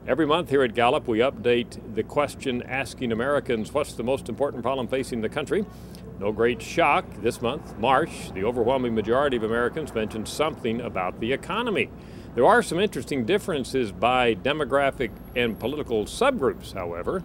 Every month here at Gallup, we update the question asking Americans what's the most important problem facing the country. No great shock, this month, March, the overwhelming majority of Americans mentioned something about the economy. There are some interesting differences by demographic and political subgroups, however.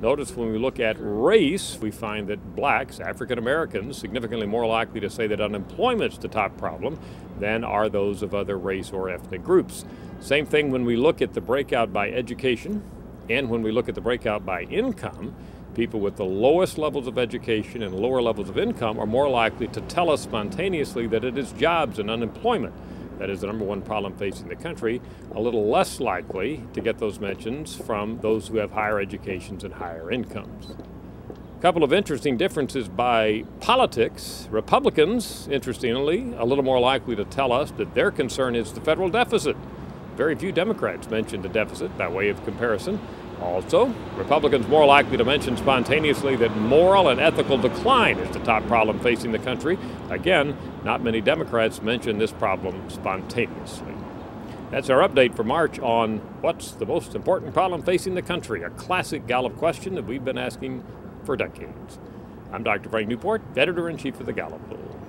Notice when we look at race, we find that blacks, African Americans, significantly more likely to say that unemployment's the top problem than are those of other race or ethnic groups. Same thing when we look at the breakout by education and when we look at the breakout by income. People with the lowest levels of education and lower levels of income are more likely to tell us spontaneously that it is jobs and unemployment that is the number one problem facing the country, a little less likely to get those mentions from those who have higher educations and higher incomes. A couple of interesting differences by politics. Republicans, interestingly, a little more likely to tell us that their concern is the federal deficit. Very few Democrats mention the deficit by way of comparison. Also, Republicans more likely to mention spontaneously that moral and ethical decline is the top problem facing the country. Again, not many Democrats mention this problem spontaneously. That's our update for March on what's the most important problem facing the country, a classic Gallup question that we've been asking for decades. I'm Dr. Frank Newport, editor-in-chief of the Gallup Poll.